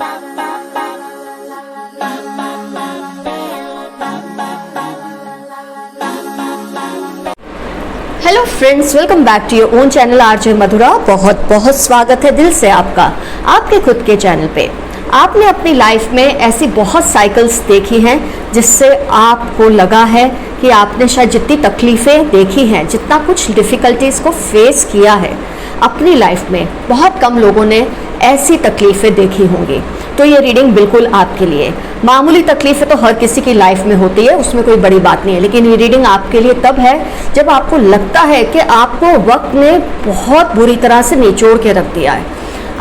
Hello friends, welcome back to your own channel RJ Madhura. बहुत बहुत स्वागत है दिल से आपका आपके खुद के चैनल पे। आपने अपनी लाइफ में ऐसी बहुत साइकिल्स देखी हैं जिससे आपको लगा है कि आपने शायद जितनी तकलीफ़ें देखी हैं, जितना कुछ डिफ़िकल्टीज़ को फेस किया है अपनी लाइफ में, बहुत कम लोगों ने ऐसी तकलीफ़ें देखी होंगी। तो ये रीडिंग बिल्कुल आपके लिए। मामूली तकलीफ़ें तो हर किसी की लाइफ में होती है, उसमें कोई बड़ी बात नहीं है, लेकिन ये रीडिंग आपके लिए तब है जब आपको लगता है कि आपको वक्त ने बहुत बुरी तरह से निचोड़ के रख दिया है,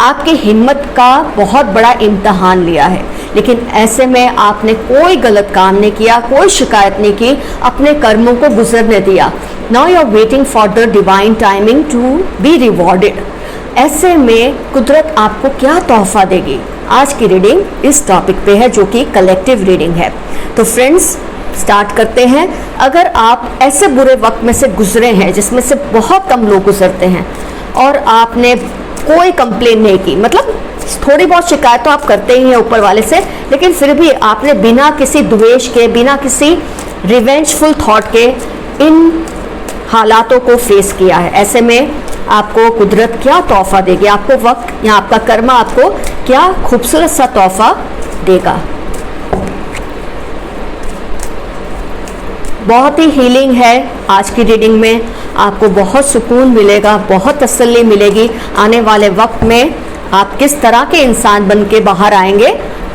आपकी हिम्मत का बहुत बड़ा इम्तहान लिया है, लेकिन ऐसे में आपने कोई गलत काम नहीं किया, कोई शिकायत नहीं की, अपने कर्मों को गुजरने दिया। Now you are waiting for the divine timing to be rewarded. ऐसे में कुदरत आपको क्या तोहफा देगी, आज की रीडिंग इस टॉपिक पे है, जो कि कलेक्टिव रीडिंग है। तो फ्रेंड्स, स्टार्ट करते हैं। अगर आप ऐसे बुरे वक्त में से गुजरे हैं जिसमें से बहुत कम लोग गुजरते हैं और आपने कोई कंप्लेन नहीं की, मतलब थोड़ी बहुत शिकायत तो आप करते ही हैं ऊपर वाले से, लेकिन फिर भी आपने बिना किसी द्वेष के, बिना किसी रिवेंजफुल थॉट के इन हालातों को फेस किया है, ऐसे में आपको कुदरत क्या तोहफा देगी, आपको वक्त या आपका कर्मा आपको क्या खूबसूरत सा तोहफा देगा। बहुत ही हीलिंग है आज की रीडिंग में, आपको बहुत सुकून मिलेगा, बहुत तसल्ली मिलेगी। आने वाले वक्त में आप किस तरह के इंसान बन के बाहर आएंगे,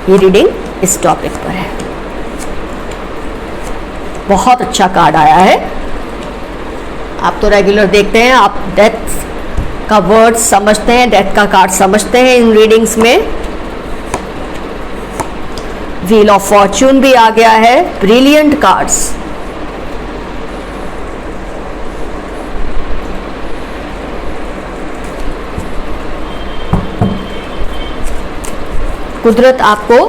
ये रीडिंग इस टॉपिक पर है। बहुत अच्छा कार्ड आया है। आप तो रेगुलर देखते हैं, आप डेथ का वर्ड समझते हैं, डेथ का कार्ड समझते हैं इन रीडिंग्स में। व्हील ऑफ फॉर्च्यून भी आ गया है, ब्रिलियंट कार्ड्स। कुदरत आपको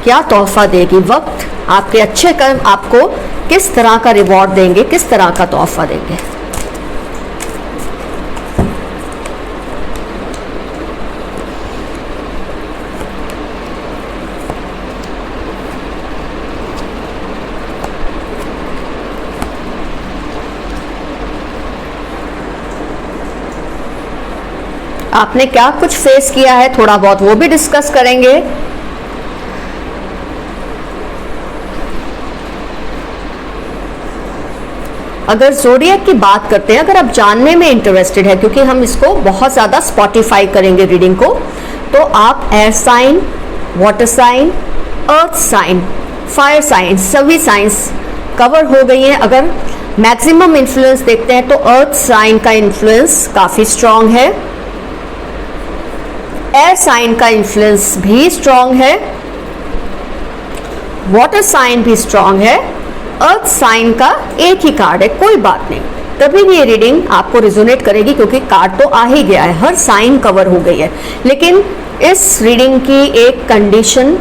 क्या तोहफा देगी, वक्त आपके अच्छे कर्म आपको किस तरह का रिवॉर्ड देंगे, किस तरह का तोहफा देंगे। आपने क्या कुछ फेस किया है, थोड़ा बहुत वो भी डिस्कस करेंगे। अगर ज़ोडिएक की बात करते हैं, अगर आप जानने में इंटरेस्टेड है, क्योंकि हम इसको बहुत ज़्यादा स्पॉटिफाई करेंगे रीडिंग को, तो आप air sign, water sign, earth sign, fire sign, सभी साइंस कवर हो गई हैं। अगर मैक्सिमम इन्फ्लुएंस देखते हैं तो अर्थ साइन का इन्फ्लुएंस काफ़ी स्ट्रांग है, एयर साइन का इन्फ्लुएंस भी स्ट्रांग है, वाटर साइन भी स्ट्रांग है, अर्थ साइन का एक ही कार्ड है, कोई बात नहीं, तभी भी ये रीडिंग आपको रिजोनेट करेगी, क्योंकि कार्ड तो आ ही गया है, हर साइन कवर हो गई है। लेकिन इस रीडिंग की एक कंडीशन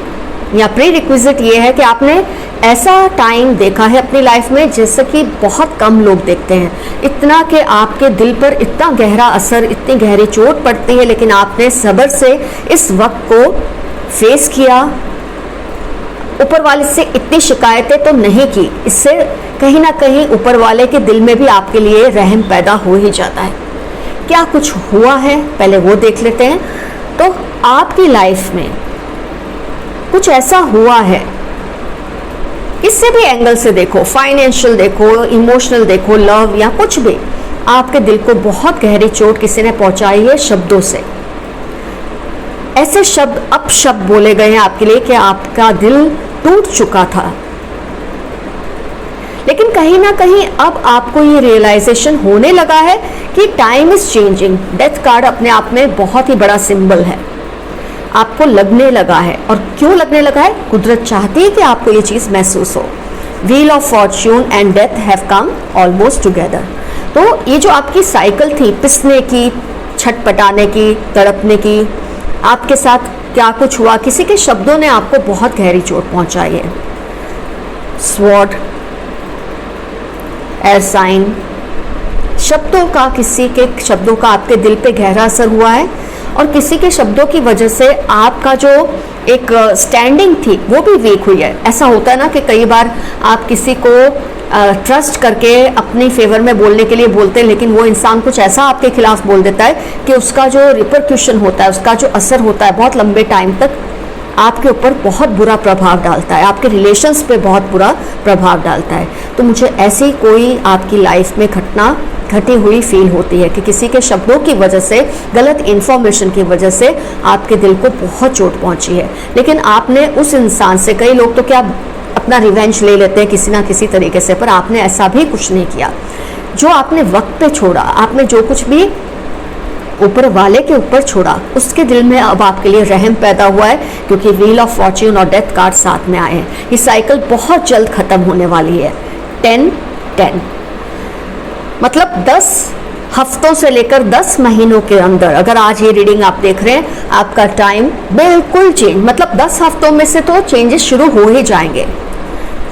या प्री रिक्विजिट ये है कि आपने ऐसा टाइम देखा है अपनी लाइफ में जैसे कि बहुत कम लोग देखते हैं, इतना कि आपके दिल पर इतना गहरा असर, इतनी गहरी चोट पड़ती है, लेकिन आपने सब्र से इस वक्त को फेस किया। ऊपर वाले से इतनी शिकायतें तो नहीं की, इससे कहीं ना कहीं ऊपर वाले के दिल में भी आपके लिए रहम पैदा हो ही जाता है। क्या कुछ हुआ है पहले वो देख लेते हैं। तो आपकी लाइफ में कुछ ऐसा हुआ है, किसी भी एंगल से देखो, फाइनेंशियल देखो, इमोशनल देखो, लव या कुछ भी, आपके दिल को बहुत गहरी चोट किसी ने पहुंचाई है शब्दों से। ऐसे शब्द अपशब्द बोले गए हैं आपके लिए कि आपका दिल टूट चुका था, लेकिन कहीं ना कहीं अब आपको ये रियलाइजेशन होने लगा है कि time is changing. Death card अपने आप में बहुत ही बड़ा सिंबल है, आपको लगने लगा है। और क्यों लगने लगा है, कुदरत चाहती है कि आपको ये चीज़ महसूस हो। Wheel of Fortune and death have come almost together. तो ये जो आपकी साइकिल थी, पिसने की, छटपटाने की, तड़पने की, आपके साथ क्या कुछ हुआ, किसी के शब्दों ने आपको बहुत गहरी चोट पहुंचाई है। स्वॉर्ड, एयर साइन, शब्दों का, किसी के शब्दों का आपके दिल पे गहरा असर हुआ है, और किसी के शब्दों की वजह से आपका जो एक स्टैंडिंग थी वो भी वीक हुई है। ऐसा होता है ना कि कई बार आप किसी को ट्रस्ट करके अपनी फेवर में बोलने के लिए बोलते हैं, लेकिन वो इंसान कुछ ऐसा आपके खिलाफ बोल देता है कि उसका जो रिपरक्यूशन होता है, उसका जो असर होता है बहुत लंबे टाइम तक आपके ऊपर बहुत बुरा प्रभाव डालता है, आपके रिलेशंस पे बहुत बुरा प्रभाव डालता है। तो मुझे ऐसी कोई आपकी लाइफ में घटना घटी हुई फील होती है कि किसी के शब्दों की वजह से, गलत इन्फॉर्मेशन की वजह से आपके दिल को बहुत चोट पहुंची है, लेकिन आपने उस इंसान से, कई लोग तो क्या अपना रिवेंज ले लेते हैं किसी ना किसी तरीके से, पर आपने ऐसा भी कुछ नहीं किया। जो आपने वक्त पे छोड़ा, आपने जो कुछ भी ऊपर वाले के ऊपर छोड़ा, उसके दिल में अब आपके लिए रहम पैदा हुआ है, क्योंकि व्हील ऑफ फॉर्च्यून और डेथ कार्ड साथ में आए हैं। ये साइकिल बहुत जल्द खत्म होने वाली है। 10-10 मतलब 10 हफ्तों से लेकर 10 महीनों के अंदर, अगर आज ये रीडिंग आप देख रहे हैं, आपका टाइम बिल्कुल चेंज, मतलब 10 हफ्तों में से तो चेंजेस शुरू हो ही जाएंगे।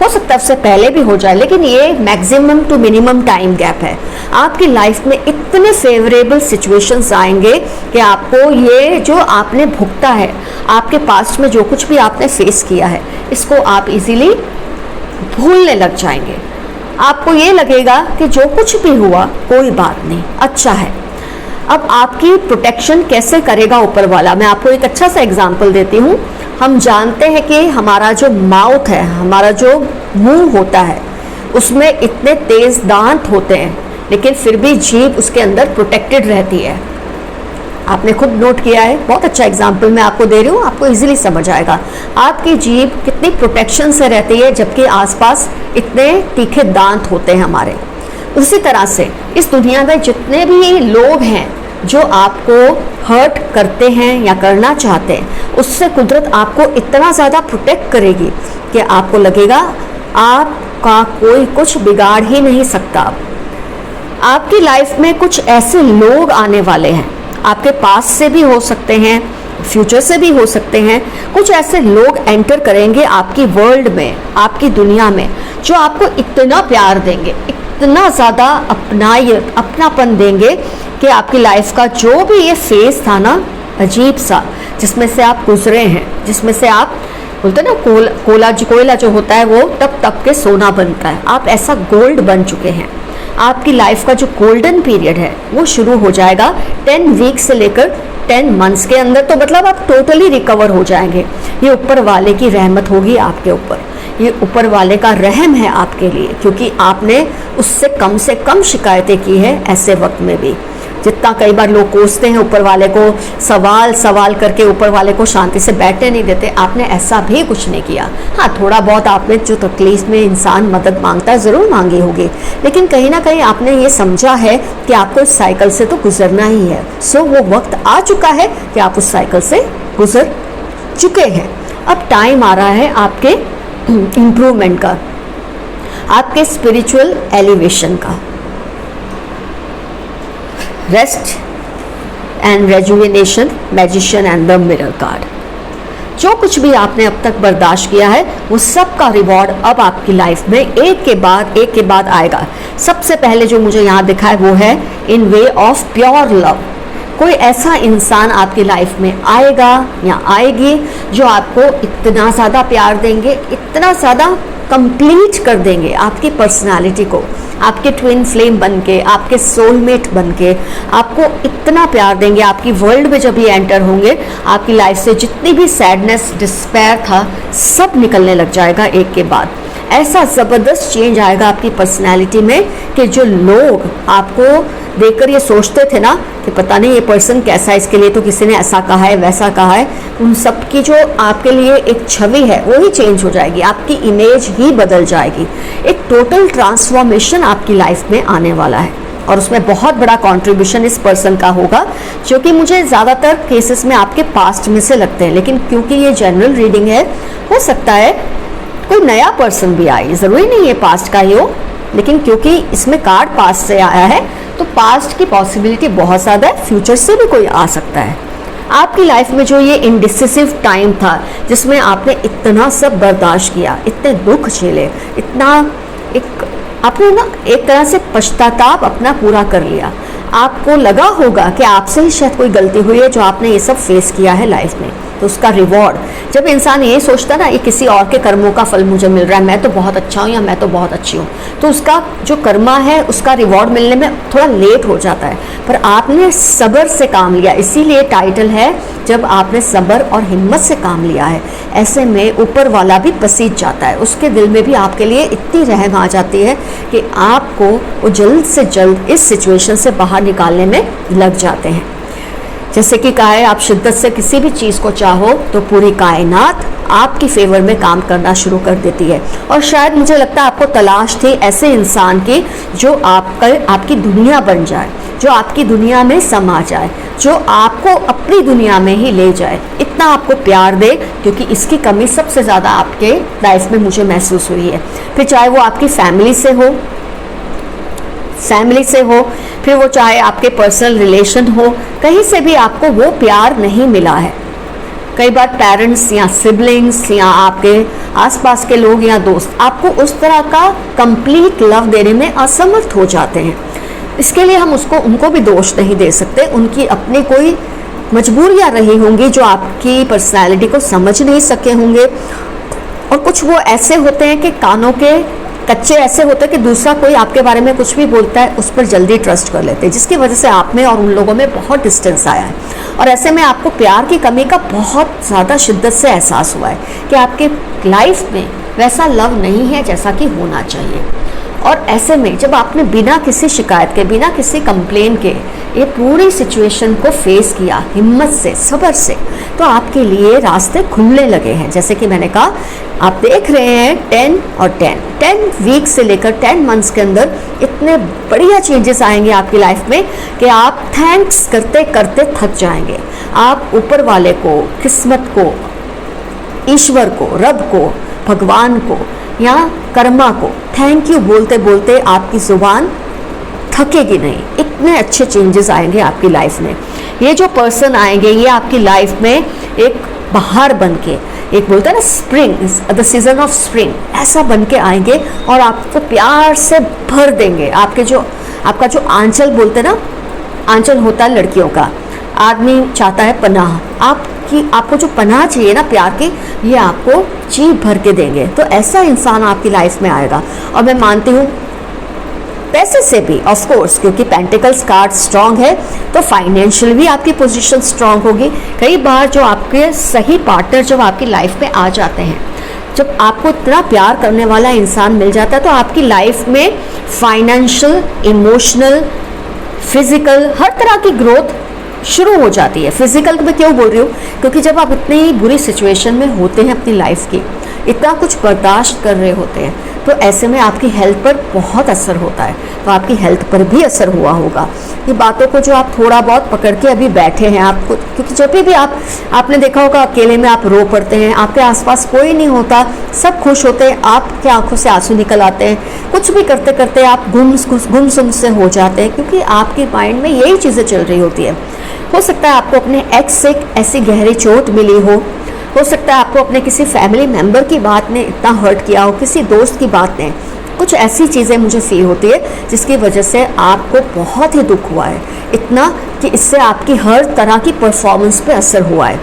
हो सकता है उससे पहले भी हो जाए, लेकिन ये maximum to minimum time gap है। आपकी लाइफ में इतने फेवरेबल सिचुएशंस आएंगे कि आपको ये जो आपने भुगता है, आपके पास्ट में जो कुछ भी आपने फेस किया है, इसको आप इजीली भूलने लग जाएंगे। आपको ये लगेगा कि जो कुछ भी हुआ कोई बात नहीं, अच्छा है। अब आपकी प्रोटेक्शन कैसे करेगा ऊपर वाला, मैं आपको एक अच्छा सा एग्जांपल देती हूँ। हम जानते हैं कि हमारा जो माउथ है, हमारा जो मुंह होता है, उसमें इतने तेज दांत होते हैं, लेकिन फिर भी जीभ उसके अंदर प्रोटेक्टेड रहती है। आपने खुद नोट किया है, बहुत अच्छा एग्जाम्पल मैं आपको दे रही हूँ, आपको इजीली समझ आएगा। आपकी जीभ कितनी प्रोटेक्शन से रहती है, जबकि आसपास इतने तीखे दांत होते हैं हमारे। उसी तरह से इस दुनिया में जितने भी लोग हैं जो आपको हर्ट करते हैं या करना चाहते हैं, उससे कुदरत आपको इतना ज़्यादा प्रोटेक्ट करेगी कि आपको लगेगा आपका कोई कुछ बिगाड़ ही नहीं सकता। आपकी लाइफ में कुछ ऐसे लोग आने वाले हैं, आपके पास से भी हो सकते हैं, फ्यूचर से भी हो सकते हैं। कुछ ऐसे लोग एंटर करेंगे आपकी वर्ल्ड में, आपकी दुनिया में, जो आपको इतना प्यार देंगे, इतना ज़्यादा अपनापन देंगे कि आपकी लाइफ का जो भी ये फेज था ना अजीब सा, जिसमें से आप गुजरे हैं, जिसमें से आप बोलते ना कोयला जो होता है वो तप तप के सोना बनता है, आप ऐसा गोल्ड बन चुके हैं। आपकी लाइफ का जो गोल्डन पीरियड है वो शुरू हो जाएगा 10 वीक से लेकर 10 मंथ्स के अंदर। तो मतलब आप टोटली रिकवर हो जाएंगे। ये ऊपर वाले की रहमत होगी आपके ऊपर, ये ऊपर वाले का रहम है आपके लिए, क्योंकि आपने उससे कम शिकायतें की है ऐसे वक्त में भी। जितना कई बार लोग कोसते हैं ऊपर वाले को, सवाल करके ऊपर वाले को शांति से बैठने नहीं देते, आपने ऐसा भी कुछ नहीं किया। हाँ, थोड़ा बहुत आपने जो तकलीफ में इंसान मदद मांगता है ज़रूर मांगी होगी, लेकिन कहीं ना कहीं आपने ये समझा है कि आपको इस साइकिल से तो गुजरना ही है। सो वो वक्त आ चुका है कि आप उस साइकिल से गुजर चुके हैं। अब टाइम आ रहा है आपके इम्प्रूवमेंट का, आपके स्पिरिचुअल एलिवेशन का। Rest and rejuvenation, magician and the mirror card. जो कुछ भी आपने अब तक बर्दाश्त किया है वो सब का रिवॉर्ड अब आपकी लाइफ में एक के बाद आएगा। सबसे पहले जो मुझे यहाँ दिखा है वो है इन वे ऑफ प्योर लव। कोई ऐसा इंसान आपकी लाइफ में आएगा या आएगी जो आपको इतना ज़्यादा प्यार देंगे, इतना ज़्यादा कंप्लीट कर देंगे आपकी पर्सनालिटी को, आपके ट्विन फ्लेम बनके, आपके सोलमेट बनके आपको इतना प्यार देंगे। आपकी वर्ल्ड में जब ये एंटर होंगे, आपकी लाइफ से जितनी भी सैडनेस, डिस्पेयर था, सब निकलने लग जाएगा एक के बाद। ऐसा ज़बरदस्त चेंज आएगा आपकी पर्सनैलिटी में कि जो लोग आपको देखकर ये सोचते थे ना कि पता नहीं ये पर्सन कैसा है, इसके लिए तो किसी ने ऐसा कहा है, वैसा कहा है, उन सब की जो आपके लिए एक छवि है वो ही चेंज हो जाएगी, आपकी इमेज ही बदल जाएगी। एक टोटल ट्रांसफॉर्मेशन आपकी लाइफ में आने वाला है और उसमें बहुत बड़ा कंट्रीब्यूशन इस पर्सन का होगा, जो कि मुझे ज़्यादातर केसेस में आपके पास्ट में से लगते हैं। लेकिन क्योंकि ये जनरल रीडिंग है, हो सकता है कोई नया पर्सन भी आए, ज़रूरी नहीं है पास्ट का ही हो, लेकिन क्योंकि इसमें कार्ड पास्ट से आया है तो पास्ट की पॉसिबिलिटी बहुत ज़्यादा है, फ्यूचर से भी कोई आ सकता है। आपकी लाइफ में जो ये इंडिसिसिव टाइम था जिसमें आपने इतना सब बर्दाश्त किया, इतने दुख झेले, इतना आपने ना एक तरह से पश्चाताप अपना पूरा कर लिया। आपको लगा होगा कि आपसे ही शायद कोई गलती हुई है जो आपने ये सब फेस किया है लाइफ में, तो उसका रिवॉर्ड, जब इंसान ये सोचता है ना, ये किसी और के कर्मों का फल मुझे मिल रहा है, मैं तो बहुत अच्छा हूँ या मैं तो बहुत अच्छी हूँ, तो उसका जो कर्मा है उसका रिवॉर्ड मिलने में थोड़ा लेट हो जाता है। पर आपने सब्र से काम लिया, इसीलिए टाइटल है जब आपने सब्र और हिम्मत से काम लिया है। ऐसे में ऊपर वाला भी पसीज जाता है, उसके दिल में भी आपके लिए इतनी रहम आ जाती है कि आपको वो जल्द से जल्द इस सिचुएशन से बाहर निकालने में लग जाते हैं। जैसे कि कहा है, आप शिद्दत से किसी भी चीज़ को चाहो तो पूरी कायनात आपकी फेवर में काम करना शुरू कर देती है। और शायद मुझे लगता है आपको तलाश थी ऐसे इंसान की जो आपकी दुनिया बन जाए, जो आपकी दुनिया में समा जाए, जो आपको अपनी दुनिया में ही ले जाए, इतना आपको प्यार दे, क्योंकि इसकी कमी सबसे ज़्यादा आपके लाइफ में मुझे महसूस हुई है। फिर चाहे वो आपकी फैमिली से हो, फिर वो चाहे आपके पर्सनल रिलेशन हो, कहीं से भी आपको वो प्यार नहीं मिला है। कई बार पेरेंट्स या सिबलिंग्स या आपके आसपास के लोग या दोस्त आपको उस तरह का कंप्लीट लव देने में असमर्थ हो जाते हैं। इसके लिए हम उनको भी दोष नहीं दे सकते, उनकी अपनी कोई मजबूरियां रही होंगी जो आपकी पर्सनैलिटी को समझ नहीं सके होंगे। और कुछ वो ऐसे होते हैं कि कानों के कच्चे ऐसे होते हैं कि दूसरा कोई आपके बारे में कुछ भी बोलता है उस पर जल्दी ट्रस्ट कर लेते हैं, जिसकी वजह से आप में और उन लोगों में बहुत डिस्टेंस आया है। और ऐसे में आपको प्यार की कमी का बहुत ज़्यादा शिद्दत से एहसास हुआ है कि आपके लाइफ में वैसा लव नहीं है जैसा कि होना चाहिए। और ऐसे में जब आपने बिना किसी शिकायत के, बिना किसी कंप्लेन के ये पूरी सिचुएशन को फेस किया हिम्मत से, सब्र से, तो आपके लिए रास्ते खुलने लगे हैं। जैसे कि मैंने कहा, आप देख रहे हैं 10 और 10 वीक से लेकर 10 मंथ्स के अंदर इतने बढ़िया चेंजेस आएंगे आपकी लाइफ में कि आप थैंक्स करते करते थक जाएंगे। आप ऊपर वाले को, किस्मत को, ईश्वर को, रब को, भगवान को या कर्मा को थैंक यू बोलते बोलते आपकी जुबान थकेगी नहीं। इतने अच्छे चेंजेस आएंगे आपकी लाइफ में। ये जो पर्सन आएंगे ये आपकी लाइफ में एक बहार बन के, एक बोलते हैं ना spring, the season of spring, ऐसा बन के आएंगे और आपको प्यार से भर देंगे। आपका जो आंचल बोलते हैं ना, आंचल होता है लड़कियों का, आदमी चाहता है पनाह, आपको जो पनाह चाहिए ना प्यार की, ये आपको जी भर के देंगे। तो ऐसा इंसान आपकी लाइफ में आएगा। और मैं मानती हूँ पैसे से भी, ऑफ कोर्स, क्योंकि पेंटिकल्स कार्ड स्ट्रांग है तो फाइनेंशियल भी आपकी पोजीशन स्ट्रांग होगी। कई बार जो आपके सही पार्टनर जब आपकी लाइफ में आ जाते हैं, जब आपको इतना प्यार करने वाला इंसान मिल जाता है, तो आपकी लाइफ में फाइनेंशियल, इमोशनल, फिजिकल हर तरह की ग्रोथ शुरू हो जाती है। फिजिकल में क्यों बोल रही हूँ, क्योंकि जब आप इतनी बुरी सिचुएशन में होते हैं अपनी लाइफ की, इतना कुछ बर्दाश्त कर रहे होते हैं, तो ऐसे में आपकी हेल्थ पर बहुत असर होता है। तो आपकी हेल्थ पर भी असर हुआ होगा। ये बातों को जो आप थोड़ा बहुत पकड़ के अभी बैठे हैं आपको, क्योंकि जब भी आपने देखा होगा अकेले में आप रो पड़ते हैं, आपके आसपास कोई नहीं होता, सब खुश होते हैं, आपके आंखों से आंसू निकल आते हैं, कुछ भी करते करते आप गुमसुम से हो जाते हैं, क्योंकि आपके माइंड में यही चीज़ें चल रही होती है। हो सकता है आपको अपने एक्स से ऐसी गहरी चोट मिली हो सकता है आपको अपने किसी फैमिली मेंबर की बात ने इतना हर्ट किया हो, किसी दोस्त की बात ने, कुछ ऐसी चीज़ें मुझे फील होती है जिसकी वजह से आपको बहुत ही दुख हुआ है, इतना कि इससे आपकी हर तरह की परफॉर्मेंस पे असर हुआ है,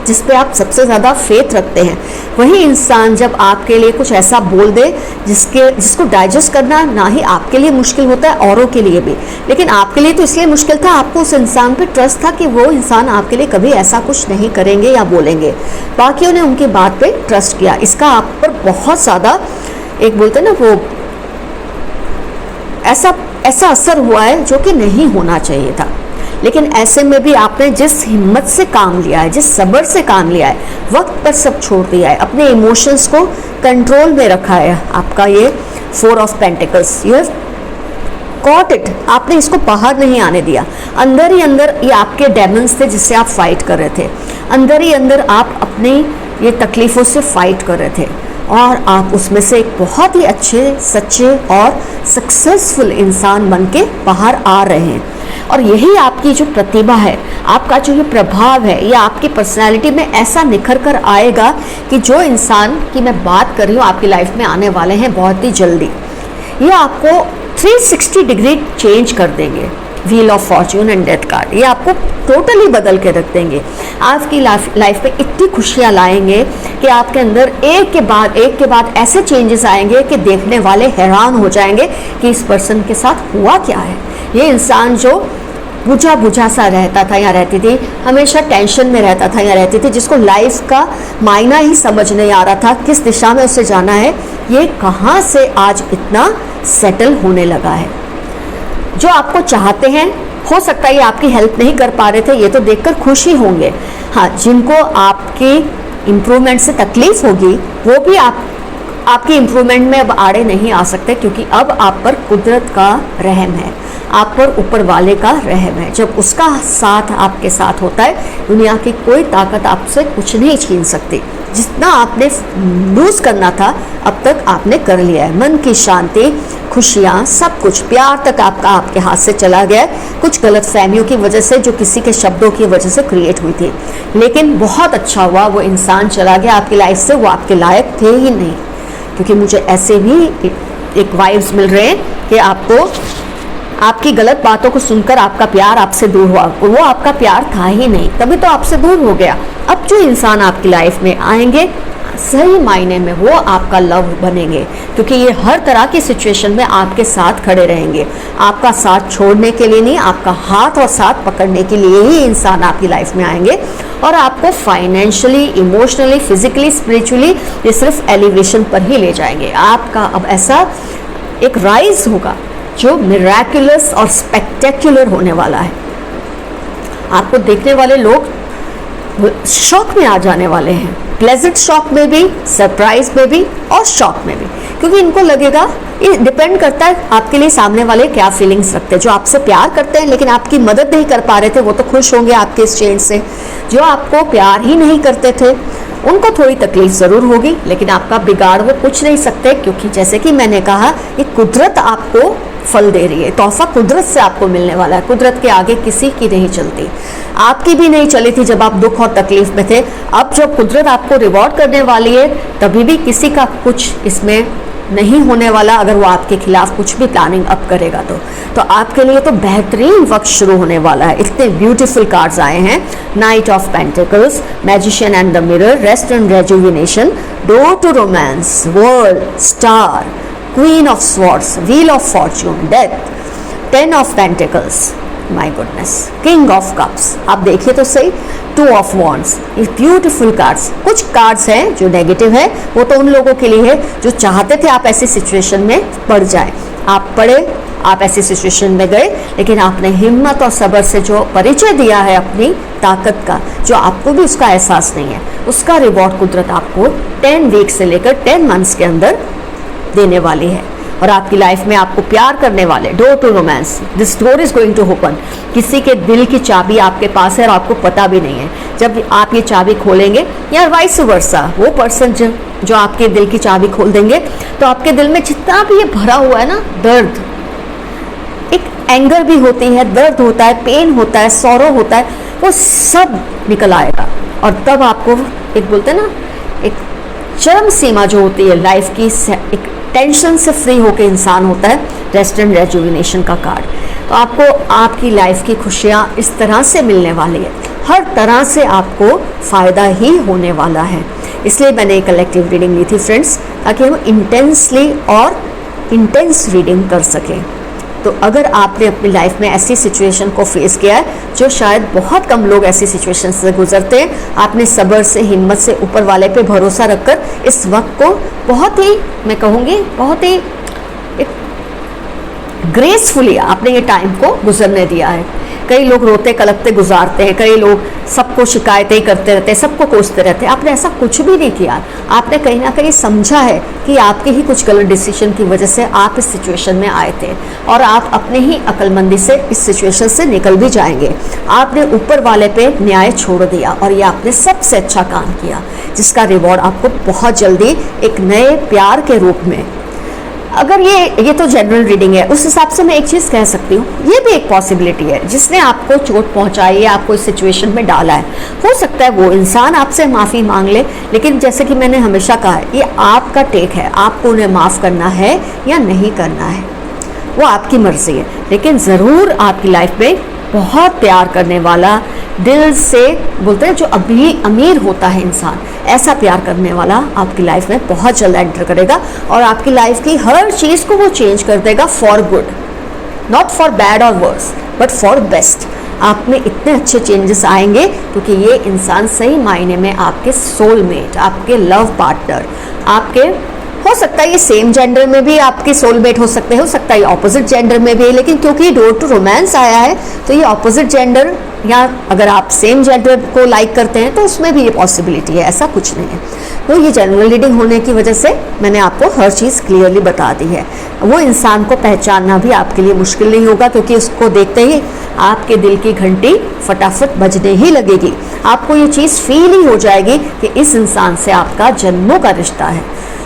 जिस पे आप सबसे ज़्यादा फेथ रखते हैं। वही इंसान जब आपके लिए कुछ ऐसा बोल दे जिसको डाइजेस्ट करना ना ही आपके लिए मुश्किल होता है, औरों के लिए भी, लेकिन आपके लिए तो इसलिए मुश्किल था, आपको उस इंसान पे ट्रस्ट था कि वो इंसान आपके लिए कभी ऐसा कुछ नहीं करेंगे या बोलेंगे। बाकियों ने उनकी बात पे ट्रस्ट किया, इसका आप पर बहुत ज़्यादा, एक बोलते हैं ना वो, ऐसा असर हुआ है जो कि नहीं होना चाहिए था। लेकिन ऐसे में भी आपने जिस हिम्मत से काम लिया है, जिस सब्र से काम लिया है, वक्त पर सब छोड़ दिया है, अपने इमोशंस को कंट्रोल में रखा है, आपका ये 4 of pentacles, you have caught it, आपने इसको बाहर नहीं आने दिया। अंदर ही अंदर ये आपके डेमन्स थे जिससे आप फाइट कर रहे थे, अंदर ही अंदर आप अपनी ये तकलीफ़ों से फाइट कर रहे थे, और आप उसमें से एक बहुत ही अच्छे, सच्चे और सक्सेसफुल इंसान बन के बाहर आ रहे हैं। और यही आपकी जो प्रतिभा है, आपका जो ये प्रभाव है, ये आपकी पर्सनालिटी में ऐसा निखर कर आएगा कि जो इंसान की मैं बात कर रही हूँ आपकी लाइफ में आने वाले हैं बहुत ही जल्दी, ये आपको 360 डिग्री चेंज कर देंगे। Wheel of Fortune and death card. ये आपको टोटली बदल के रख देंगे, आपकी लाइफ में इतनी खुशियाँ लाएंगे कि आपके अंदर एक के बाद ऐसे चेंजेस आएंगे कि देखने वाले हैरान हो जाएंगे कि इस पर्सन के साथ हुआ क्या है। ये इंसान जो बुझा सा रहता था या रहती थी, हमेशा टेंशन में रहता था या रहती थी, जिसको लाइफ का मायना ही समझ नहीं आ रहा था, किस दिशा में उसे जाना है, ये कहाँ से आज इतना सेटल होने लगा है। जो आपको चाहते हैं, हो सकता है ये आपकी हेल्प नहीं कर पा रहे थे, ये तो देखकर खुश ही होंगे। हाँ, जिनको आपकी इम्प्रूवमेंट से तकलीफ होगी वो भी आपकी इम्प्रूवमेंट में अब आड़े नहीं आ सकते, क्योंकि अब आप पर कुदरत का रहम है, आप पर ऊपर वाले का रहम है। जब उसका साथ आपके साथ होता है, दुनिया की कोई ताकत आपसे कुछ नहीं छीन सकती। जितना आपने लूज करना था अब तक आपने कर लिया है। मन की शांति, खुशियाँ, सब कुछ, प्यार तक आपके हाथ से चला गया। कुछ गलत फहमियों की वजह से, जो किसी के शब्दों की वजह से क्रिएट हुई थी, लेकिन बहुत अच्छा हुआ वो इंसान चला गया आपकी लाइफ से। वो आपके लायक थे ही नहीं, क्योंकि मुझे ऐसे भी एक वाइब्स मिल रहे हैं कि आपकी गलत बातों को सुनकर आपका प्यार आपसे दूर हुआ। वो आपका प्यार था ही नहीं, तभी तो आपसे दूर हो गया। अब जो इंसान आपकी लाइफ में आएंगे, सही मायने में वो आपका लव बनेंगे, क्योंकि ये हर तरह की सिचुएशन में आपके साथ खड़े रहेंगे। आपका साथ छोड़ने के लिए नहीं, आपका हाथ और साथ पकड़ने के लिए ही इंसान आपकी लाइफ में आएंगे। और आपको फाइनेंशियली, इमोशनली, फिजिकली, स्पिरिचुअली ये सिर्फ एलिवेशन पर ही ले जाएंगे। आपका अब ऐसा एक राइज होगा जो मिराकुलस और स्पेक्टेक्युलर होने वाला है। आपको देखने वाले लोग शॉक में आ जाने वाले हैं, प्लेजेंट शॉक में भी, सरप्राइज में भी और शॉक में भी, क्योंकि इनको लगेगा, ये डिपेंड करता है आपके लिए सामने वाले क्या फीलिंग्स रखते हैं। जो आपसे प्यार करते हैं लेकिन आपकी मदद नहीं कर पा रहे थे, वो तो खुश होंगे आपके इस चेंज से। जो आपको प्यार ही नहीं करते थे, उनको थोड़ी तकलीफ ज़रूर होगी, लेकिन आपका बिगाड़ वो कुछ नहीं सकते, क्योंकि जैसे कि मैंने कहा, ये कुदरत आपको फल दे रही है। तोहफा कुदरत से आपको मिलने वाला है। कुदरत के आगे किसी की नहीं चलती, आपकी भी नहीं चली थी जब आप दुख और तकलीफ में थे। अब जब कुदरत आपको रिवॉर्ड करने वाली है, तभी भी किसी का कुछ इसमें नहीं होने वाला, अगर वो आपके खिलाफ कुछ भी प्लानिंग अप करेगा तो आपके लिए तो बेहतरीन वक्त शुरू होने वाला है। इतने ब्यूटीफुल कार्ड्स आए हैं, knight of pentacles, magician and the mirror, rest and rejuvenation, door to romance, world, star, queen of swords, wheel of fortune, death, 10 of pentacles, my goodness, king of cups. आप देखिए तो सही, 2 of wands. ये beautiful cards. कुछ cards हैं जो negative है, वो तो उन लोगों के लिए है जो चाहते थे आप ऐसी सिचुएशन में पड़ जाए। आप पड़े, आप ऐसी सिचुएशन में गए, लेकिन आपने हिम्मत और सब्र से जो परिचय दिया है अपनी ताकत का, जो आपको भी उसका एहसास नहीं है, उसका रिवॉर्ड कुदरत आपको 10 वीक से लेकर 10 मंथ्स के अंदर देने वाली है। और आपकी लाइफ में आपको प्यार करने वाले, door to romance, this door is going to open. किसी के दिल की चाबी आपके पास है और आपको पता भी नहीं है। जब आप ये चाबी खोलेंगे, या वाइस वर्सा, वो पर्सन जो आपके दिल की चाबी खोल देंगे, तो आपके दिल में जितना भी ये भरा हुआ है ना, दर्द, एक एंगर भी होती है, दर्द होता है, पेन होता है, सौरो होता है, वो सब निकल आएगा। और तब आपको एक बोलते हैं ना, एक चरम सीमा जो होती है लाइफ की, एक टेंशन से फ्री होकर इंसान होता है, रेस्ट एंड रेजुविनेशन का कार्ड। तो आपको आपकी लाइफ की खुशियाँ इस तरह से मिलने वाली है, हर तरह से आपको फ़ायदा ही होने वाला है। इसलिए मैंने एक कलेक्टिव रीडिंग ली थी फ्रेंड्स, ताकि हम इंटेंसली और इंटेंस रीडिंग कर सकें। तो अगर आपने अपनी लाइफ में ऐसी सिचुएशन को फेस किया है, जो शायद बहुत कम लोग ऐसी सिचुएशन से गुजरते हैं, आपने सब्र से, हिम्मत से, ऊपर वाले पे भरोसा रखकर इस वक्त को बहुत ही, मैं कहूँगी, बहुत ही ग्रेसफुली आपने ये टाइम को गुजरने दिया है। कई लोग रोते कलपते गुजारते हैं, कई लोग सबको शिकायतें करते रहते हैं, सबको कोसते रहते हैं। आपने ऐसा कुछ भी नहीं किया। आपने कहीं ना कहीं समझा है कि आपके ही कुछ गलत डिसीजन की वजह से आप इस सिचुएशन में आए थे, और आप अपने ही अक्लमंदी से इस सिचुएशन से निकल भी जाएंगे। आपने ऊपर वाले पे न्याय छोड़ दिया, और ये आपने सबसे अच्छा काम किया, जिसका रिवॉर्ड आपको बहुत जल्दी एक नए प्यार के रूप में, अगर ये तो जनरल रीडिंग है, उस हिसाब से मैं एक चीज़ कह सकती हूँ, ये भी एक पॉसिबिलिटी है, जिसने आपको चोट पहुँचाई है, आपको इस सिचुएशन में डाला है, हो सकता है वो इंसान आपसे माफ़ी मांग ले, लेकिन जैसे कि मैंने हमेशा कहा है, ये आपका टेक है, आपको उन्हें माफ़ करना है या नहीं करना है। वो आपकी मर्जी है, लेकिन ज़रूर आपकी लाइफ में बहुत प्यार करने वाला, दिल से बोलते हैं जो अमीर होता है इंसान, ऐसा प्यार करने वाला आपकी लाइफ में बहुत जल्द एंटर करेगा और आपकी लाइफ की हर चीज़ को वो चेंज कर देगा for good, not for bad और वर्स बट फॉर बेस्ट। आप में इतने अच्छे चेंजेस आएंगे क्योंकि ये इंसान सही मायने में आपके सोलमेट, आपके लव पार्टनर, आपके हो सकता है ये सेम जेंडर में भी आपके सोलमेट हो सकते हैं, हो सकता है ये ऑपोजिट जेंडर में भी, लेकिन क्योंकि डोर टू रोमांस आया है तो ये ऑपोजिट जेंडर या अगर आप सेम जेंडर को लाइक करते हैं तो उसमें भी ये पॉसिबिलिटी है, ऐसा कुछ नहीं है। तो ये जनरल रीडिंग होने की वजह से मैंने आपको हर चीज़ क्लियरली बता दी है। वो इंसान को पहचानना भी आपके लिए मुश्किल नहीं होगा क्योंकि उसको देखते ही आपके दिल की घंटी फटाफट बजने ही लगेगी। आपको ये चीज़ फील ही हो जाएगी कि इस इंसान से आपका जन्मों का रिश्ता है।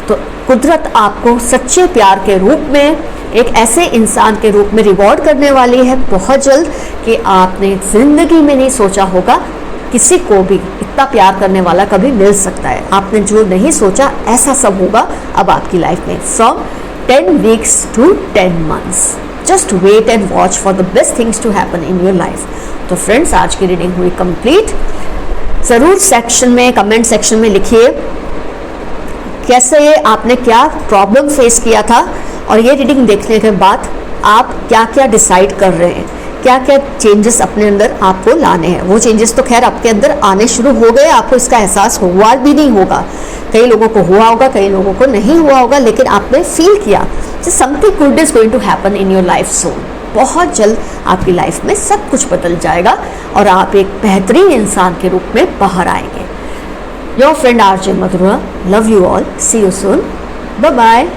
तो कुदरत आपको सच्चे प्यार के रूप में, एक ऐसे इंसान के रूप में रिवॉर्ड करने वाली है बहुत जल्द कि आपने ज़िंदगी में नहीं सोचा होगा किसी को भी इतना प्यार करने वाला कभी मिल सकता है। आपने जो नहीं सोचा ऐसा सब होगा अब आपकी लाइफ में। From 10 weeks to 10 months, just wait and watch for the best things to happen in your life। तो फ्रेंड्स, आज की रीडिंग हुई कंप्लीट। ज़रूर सेक्शन में, कमेंट सेक्शन में लिखिए कैसे आपने क्या प्रॉब्लम फेस किया था और ये रीडिंग देखने के बाद आप क्या क्या डिसाइड कर रहे हैं, क्या क्या चेंजेस अपने अंदर आपको लाने हैं। वो चेंजेस तो खैर आपके अंदर आने शुरू हो गए, आपको इसका एहसास हुआ भी नहीं होगा। कई लोगों को हुआ होगा, कई लोगों को नहीं हुआ होगा, लेकिन आपने फील किया कि something good is going to happen in your life soon. बहुत जल्द आपकी लाइफ में सब कुछ बदल जाएगा और आप एक बेहतरीन इंसान के रूप में बाहर आएंगे। Your friend RJ Madhura, love you all, see you soon, bye bye.